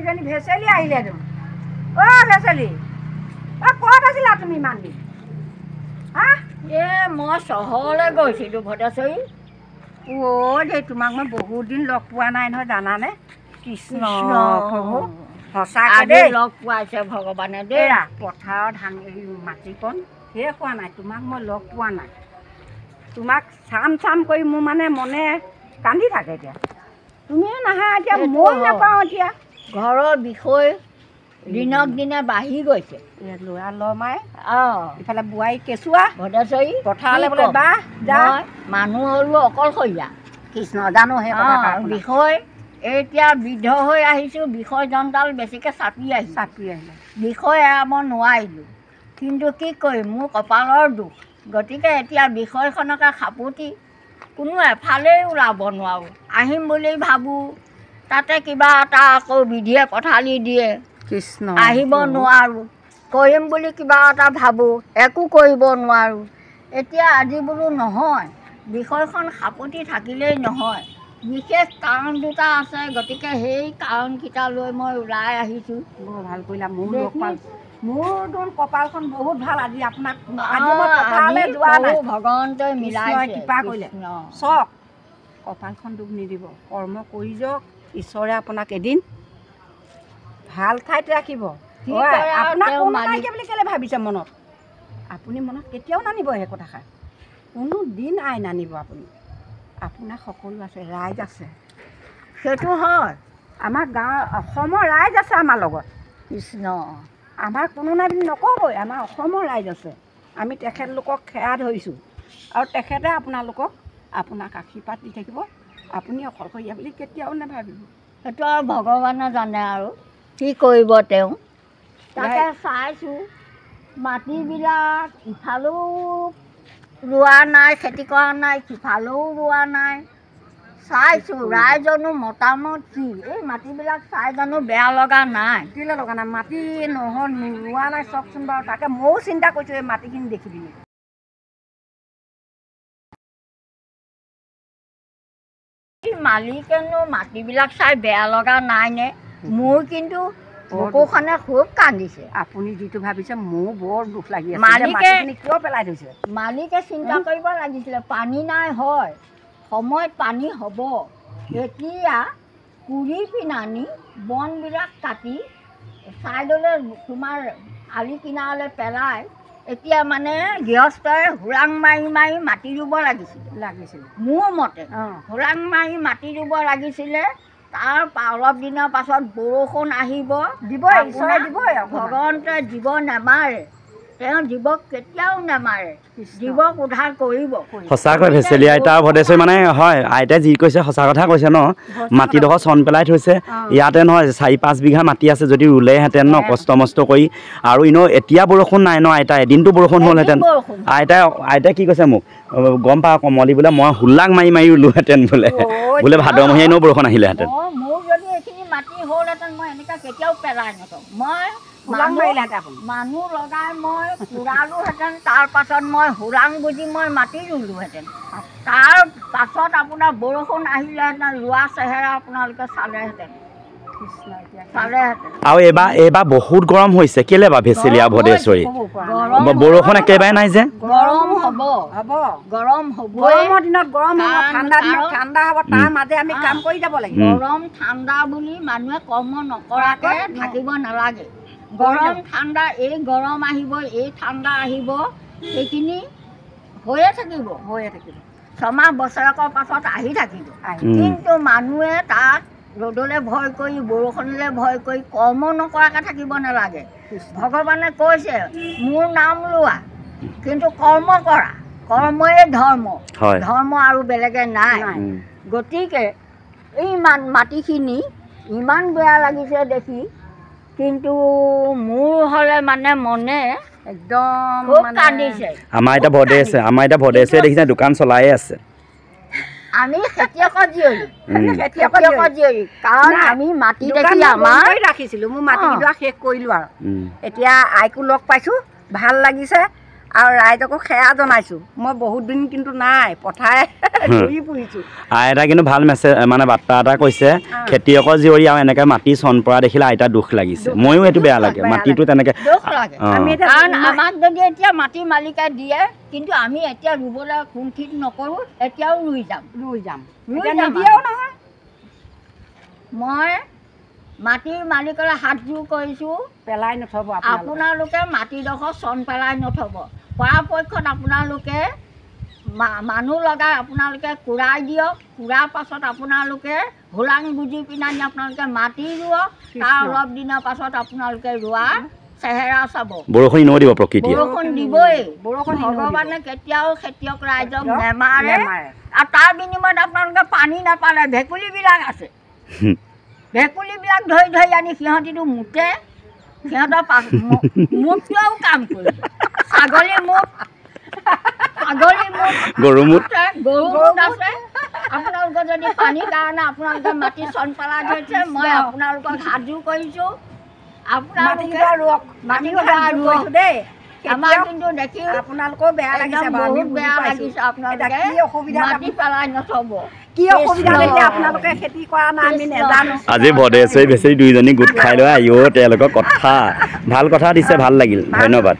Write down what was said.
এইজনী ভেচেলি আহিলে দেখোন। ভেচেলি ক'ত আছিলা তুমি ইমান দিন? মই চহৰলৈ গৈছিলোঁ ভদেশ্বৰী। দেই তোমাক মই বহুত দিন লগ পোৱা নাই নহয় জানানে? কৃষ্ণ প্ৰভু সঁচাকৈ দেই লগ পোৱাইছে ভগৱানে দেই। পথাৰৰ ধান মাটিকণ শেষ হোৱা নাই, তোমাক মই লগ পোৱা নাই। তোমাক চাম চাম কৰি মোৰ মানে মনে কান্দি থাকে। এতিয়া তুমিও নাহা, এতিয়া মই নাপাওঁ। এতিয়া ঘৰৰ বিষয় দিনক দিনে বাঢ়ি গৈছে। ল'ৰা লমাই ইফালে বোৱাৰী কেঁচুৱা ভদেশ্বৰী পথাৰলৈ বোলে বাহ যা। মানুহ হ'লো অকলশৰীয়া কৃষ্ণ জানো সেই বিষয়। এতিয়া বৃদ্ধ হৈ আহিছোঁ, বিষয় জনডাল বেছিকৈ চাপি আহিলে। বিষয় এৰাব নোৱাৰিলোঁ, কিন্তু কি কৰিম, মোৰ কপালৰ দুখ। গতিকে এতিয়া বিষয়খনকে সাপতি কোনো এফালেই ওলাব নোৱাৰোঁ। আহিম বুলি ভাবোঁ, তাতে কিবা এটা আকৌ বিধিয়ে পঠালি দিয়ে, কৃষ্ণ আহিব নোৱাৰোঁ। কৰিম বুলি কিবা এটা ভাবোঁ, একো কৰিব নোৱাৰোঁ। এতিয়া আজি বোলো নহয়, বিষয়খন সাপতি থাকিলেই নহয়, বিশেষ কাৰণ দুটা আছে। গতিকে সেই কাৰণকেইটা লৈ মই ওলাই আহিছোঁ। বৰ ভাল কৰিলা। মোৰ কপালখন বহুত ভাল। আজি আপোনাক ভগৱন্তই মিলাই কৃপা কৰিলে। চক কপালখন দুখ নিদিব, কৰ্ম কৰি যাওক। ঈশ্বৰে আপোনাক এদিন ভাল ঠাইত ৰাখিব। আপোনাক কোনো নাইকিয়া বুলি কেলৈ ভাবিছে মনত? আপুনি মনত কেতিয়াও নানিব সেই কথাষাৰ, কোনো দিন আই নানিব। আপুনি আপোনাৰ সকলো আছে, ৰাইজ আছে। সেইটো হয়, আমাৰ গাঁৱৰ অসমৰ ৰাইজ আছে আমাৰ লগত। কৃষ্ণ আমাৰ কোনো নাই বুলি নক'বই, আমাৰ অসমৰ ৰাইজ আছে। আমি তেখেতলোকক সেৱা ধৰিছোঁ, আৰু তেখেতে আপোনাক আশীৰ্বাদ দি থাকিব। আপুনি অকলশৰীয়া বুলি কেতিয়াও নাভাবিব। সেইটো আৰু ভগৱানে জানে আৰু কি কৰিব তেওঁ। তাকে চাইছোঁ মাটিবিলাক ইফালেও ৰোৱা নাই, খেতি কৰা নাই, সিফালেও ৰোৱা নাই। চাইছোঁ ৰাইজনো মতামত কি, এই মাটিবিলাক চাই জানো বেয়া লগা নাই? কেলৈ লগা নাই? মাটি ৰোৱা নাই চাওকচোন বাৰু। তাকে ময়ো চিন্তা কৰিছোঁ এই মাটিখিনি দেখি পিনি। মালিকেনো মাটিবিলাক চাই বেয়া লগা নাই নে? মোৰ কিন্তু বুকুখনে খুব কান্দিছে। আপুনি যিটো ভাবিছে মোৰ বৰ দুখ লাগি আছে। মালিকে কিয় পেলাই থৈছে? মালিকে চিন্তা কৰিব লাগিছিলে। পানী নাই হয়, সময়ত পানী হ'ব। এতিয়া কুৰি পিনানি বনবিলাক কাটি ছাইডলৈ তোমাৰ আলি কিনাৰলৈ পেলাই এতিয়া মানে গৃহস্থই হুৰাং মাৰি মাৰি মাটি ৰুব লাগিছিলে। মোৰ মতে হুৰাং মাৰি মাটি ৰুব লাগিছিলে। তাৰ অলপ দিনৰ পাছত বৰষুণ আহিব, ভগৱন্তই জীৱ নেমাৰে, তেওঁ জীৱক কেতিয়াও নেমাৰে, জীৱক উদ্ধাৰ কৰিব। সঁচাকৈ ভেচেলি আইতা ভদেশ্বৰী মানে হয়, আইতাই যি কৈছে সঁচা কথা কৈছে ন। মাটিডোখৰ চন পেলাই থৈছে, ইয়াতে নহয় 4-5 বিঘা মাটি আছে। যদি ৰুলেহেঁতেন ন কষ্ট মষ্ট কৰি, আৰু এতিয়া বৰষুণ নাই ন আইতা, এদিনটো বৰষুণ হ'লহেঁতেন। আইতাই কি কৈছে মোক, গম পাওঁ কমলি বোলে মই হুল্লাং মাৰি মাৰি ৰুলোহেঁতেন বোলে ভাদমহীয়া এনেও বৰষুণ আহিলেহেঁতেন। মোৰ যদি এইখিনি মাটি হ'লহেঁতেন মই এনেকৈ কেতিয়াও পেলাই নথওঁ। মই মানুহ লগাই মই কুৰালোহেঁতেন, তাৰ পাছত মই হুৰাং বুজি মই মাটি ৰুলোহেঁতেন। তাৰ পাছত আপোনাৰ বৰষুণ আহিলেহেঁতেন, ৰোৱা চেহেৰা আপোনালোকে চালেহেঁতেন। আৰু এইবাৰ বহুত গৰম হৈছে। কেলে বা ভেচেলি আৰু ভদেশ্বৰী? বৰষুণ একেবাৰে নাই যে। গৰম হ'ব, গৰমৰ দিনত গৰম হ'ব, ঠাণ্ডা দিনত ঠাণ্ডা হ'ব। তাৰ মাজে আমি কাম কৰি যাব লাগিব। গৰম ঠাণ্ডা বুলি মানুহে কৰ্ম নকৰাকৈ থাকিব নালাগে। গৰম ঠাণ্ডা, এই গৰম আহিব, এই ঠাণ্ডা আহিব, সেইখিনি হৈয়ে থাকিব। 6 মাহ বছৰেকৰ পাছত আহি থাকিব। কিন্তু মানুহে তাক ৰ'দলৈ ভয় কৰি, বৰষুণলৈ ভয় কৰি কৰ্ম নকৰাকৈ থাকিব নালাগে। ভগৱানে কৈছে মোৰ নাম লোৱা, কিন্তু কৰ্ম কৰা। কৰ্মই ধৰ্ম আৰু বেলেগে নাই। গতিকে এই মাটিখিনি ইমান বেয়া লাগিছে দেখি, কিন্তু মোৰ হ'লে মানে মনে একদম কান্দিছে। আমাৰ এতিয়া ভদেশ্বৰী দেখিছে দোকান চলায়ে আছে। আমি খেতিয়কৰ জীয়ৰী, কাৰণ আমি মাটি দেখি আমাৰ ৰাখিছিলোঁ। মোৰ মাটিকেইডৰা শেষ কৰিলোঁ আৰু এতিয়া আইকো লগ পাইছোঁ, ভাল লাগিছে। আৰু ৰাইজকো সেয়া জনাইছোঁ মই বহুত দিন কিন্তু নাই পথাৰে ঘূৰি ফুৰিছোঁ। আইতা কিন্তু ভাল মেছেজ মানে বাৰ্তা এটা কৈছে, খেতিয়কৰ জীয়ৰী আৰু এনেকৈ মাটি চন পৰা দেখিলে আইতা দুখ লাগিছে। ময়ো এইটো বেয়া লাগে, মাটিটো তেনেকৈ দুখ লাগে। কাৰণ আমাক যদি এতিয়া মাটি মালিকে দিয়ে, কিন্তু আমি এতিয়া ৰুবলৈ কোনখিন নকৰোঁ, এতিয়াও ৰুই যাম। নহয় মই মাটিৰ মালিকলৈ হাতযোৰ কৰিছোঁ, পেলাই নথব আপোনালোকে মাটিডোখৰ চন পেলাই নথব। পৰাপক্ষত আপোনালোকে মানুহ লগাই আপোনালোকে কুৰাই দিয়ক, কুৰাৰ পাছত আপোনালোকে হোলাং বুজি পিনে আপোনালোকে মাটি ৰুৱক, তাৰ অলপ দিনৰ পাছত আপোনালোকে ৰোৱা চেহেৰা চাব। বৰষুণ এনেও দিব, প্ৰকৃতিয়ে বৰষুণ দিবই। ভগৱানে কেতিয়াও খেতিয়ক ৰাইজক নেমাৰে। আৰু তাৰ বিনিময়ত আপোনালোকে পানী নাপালে ভেকুলীবিলাক আছে, ভেকুলীবিলাক ধৰি ধৰি আনি সিহঁতিটো মুতে, সিহঁতৰ মুঠটোও কাম কৰিব। ছাগলী মুঠ, গৰু মুঠ আছে। আপোনালোকে যদি পানীৰ কাৰণে আপোনালোকে মাটি চন পেলাই থৈছে, মই আপোনালোকক হাতযোৰ কৰিছোঁ। আপোনালোকে দেই, আমাৰ কিন্তু দেখি আপোনালোকেও বেয়া লাগিছে, বহুত বেয়া লাগিছে। আপোনালোকে মাটি পেলাই নথব। কি অসুবিধা লাগিলে আপোনালোকে খেতি কৰা নাই আমি নেজানো। আজি ভদেশ্বৰী বেচেৰী দুইজনী গোট খাই লৈ আইঅ' তেওঁলোকৰ কথা ভাল কথা দিছে, ভাল লাগিল, ধন্যবাদ।